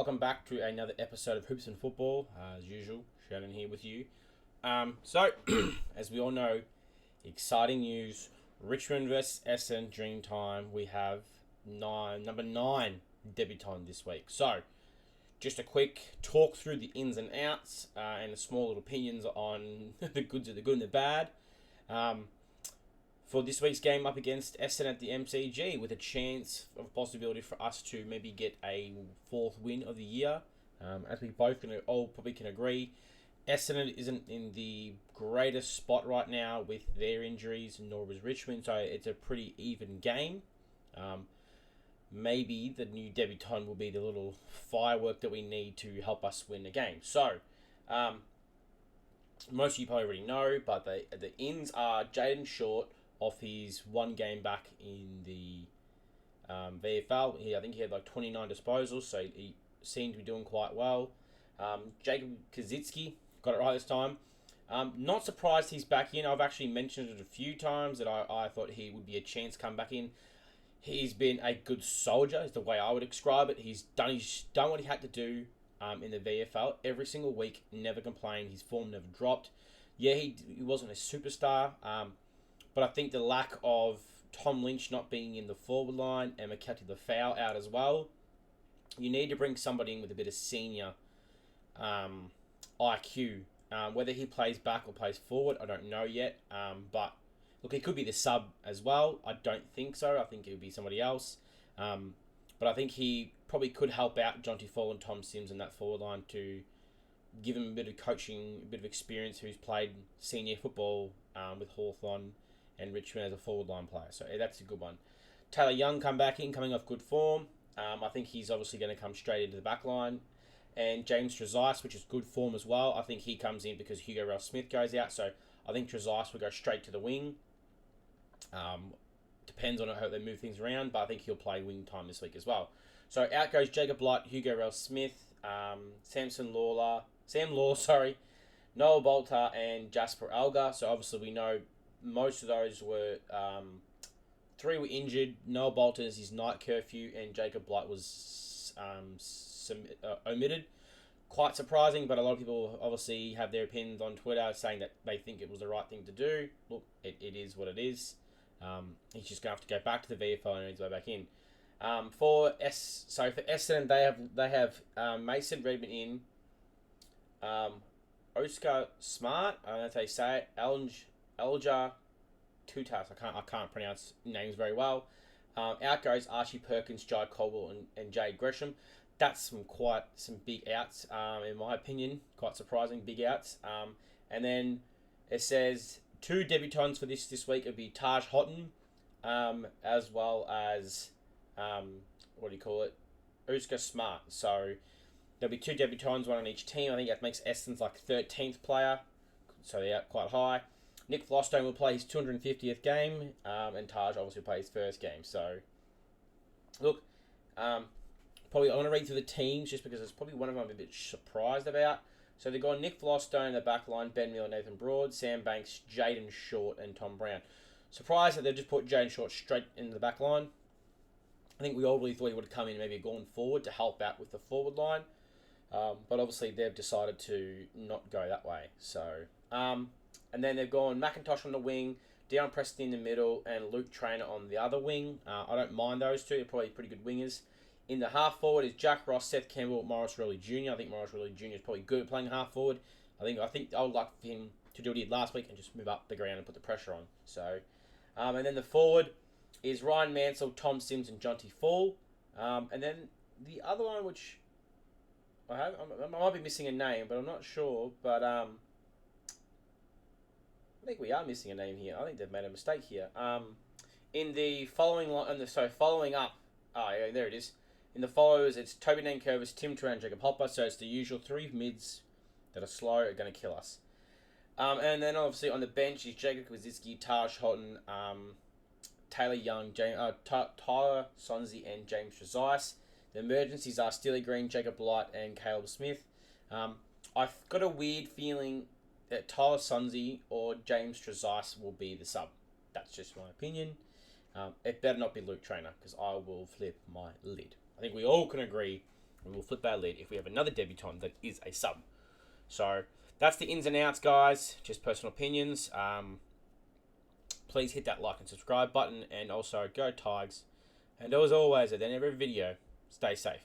welcome back to another episode of Hoops and Football. As usual, Shannon here with you. As we all know, exciting news. Richmond vs Essendon Dream Time. We have number 9 debutant this week. So, just a quick talk through the ins and outs and the small little opinions on the good and the bad. For this week's game up against Essendon at the MCG, with a chance of possibility for us to maybe get a 4th win of the year. As we both all probably can agree, Essendon isn't in the greatest spot right now with their injuries, nor was Richmond, so it's a pretty even game. Maybe the new debutant will be the little firework that we need to help us win the game. So, most of you probably already know, but the ins are Jaden Short off his one game back in the VFL. I think he had like 29 disposals, so he seemed to be doing quite well. Jacob Kazitsky got it right this time. Not surprised he's back in. I've actually mentioned it a few times that I thought he would be a chance to come back in. He's been a good soldier, is the way I would describe it. He's done what he had to do in the VFL every single week, never complained. His form never dropped. Yeah, he wasn't a superstar, but I think the lack of Tom Lynch not being in the forward line and Makati Lafau out as well, you need to bring somebody in with a bit of senior IQ. Whether he plays back or plays forward, I don't know yet. But look, he could be the sub as well. I don't think so. I think it would be somebody else. But I think he probably could help out Jonty Fall and Tom Sims in that forward line to give him a bit of coaching, a bit of experience, who's played senior football with Hawthorn and Richmond as a forward line player. So that's a good one. Taylor Young coming off good form. I think he's obviously going to come straight into the back line. And James Trezise, which is good form as well. I think he comes in because Hugo Ralph-Smith goes out. So I think Trezise will go straight to the wing. Depends on how they move things around, but I think he'll play wing time this week as well. So out goes Jacob Blight, Hugo Ralph-Smith, Sam Law, Noel Bolter, and Jasper Alga. So obviously we know most of those were 3 were injured. Noel Bolter is his night curfew, and Jacob Blight was omitted. Quite surprising, but a lot of people obviously have their opinions on Twitter saying that they think it was the right thing to do. Look, it is what it is. He's just going to have to go back to the VFL and needs to go back in. For Essendon, they have Mason Redmond in, Oscar Smart, I don't know if they say it, Elja Tutas. I can't pronounce names very well. Out goes Archie Perkins, Jai Caldwell, and Jade Gresham. That's some big outs, in my opinion. Quite surprising, big outs. And then it says 2 debutants for this week. It'd be Taj Houghton, as well as Oscar Smart. So there'll be 2 debutants, one on each team. I think that makes Essendon's like 13th player, so they're quite high. Nick Flostone will play his 250th game, and Taj obviously will play his first game. So, look, probably I want to read through the teams just because it's probably one of them I'm a bit surprised about. So they've got Nick Flostone in the back line, Ben Miller, Nathan Broad, Sam Banks, Jaden Short, and Tom Brown. Surprised that they've just put Jaden Short straight into the back line. I think we all really thought he would have come in and maybe gone forward to help out with the forward line. But obviously they've decided to not go that way. So, and then they've gone McIntosh on the wing, Dion Preston in the middle, and Luke Traynor on the other wing. I don't mind those 2. They're probably pretty good wingers. In the half forward is Jack Ross, Seth Campbell, Morris Riley Jr. I think Morris Riley Jr. is probably good at playing half forward. I think I would like for him to do what he did last week and just move up the ground and put the pressure on. So, and then the forward is Ryan Mansell, Tom Sims, and Jonty Fall. And then the other one, which I might be missing a name, but I'm not sure. But I think we are missing a name here. I think they've made a mistake here. In the following line, following up. Oh, yeah, there it is. In the followers, it's Toby Nankervis, Tim Turan, Jacob Hopper. So it's the usual 3 mids that are slow are going to kill us. And then obviously on the bench is Jacob Kwasicki, Taj Houghton, Taylor Young, Tyler Sonzi, and James Trezise. The emergencies are Steely Green, Jacob Blight, and Caleb Smith. I've got a weird feeling that Tyler Sonzi or James Trezise will be the sub. That's just my opinion. It better not be Luke Traynor because I will flip my lid. I think we all can agree and we'll flip that lid if we have another debutant that is a sub. So that's the ins and outs, guys. Just personal opinions. Please hit that like and subscribe button, and also go Tigers. And as always, at the end of every video, stay safe.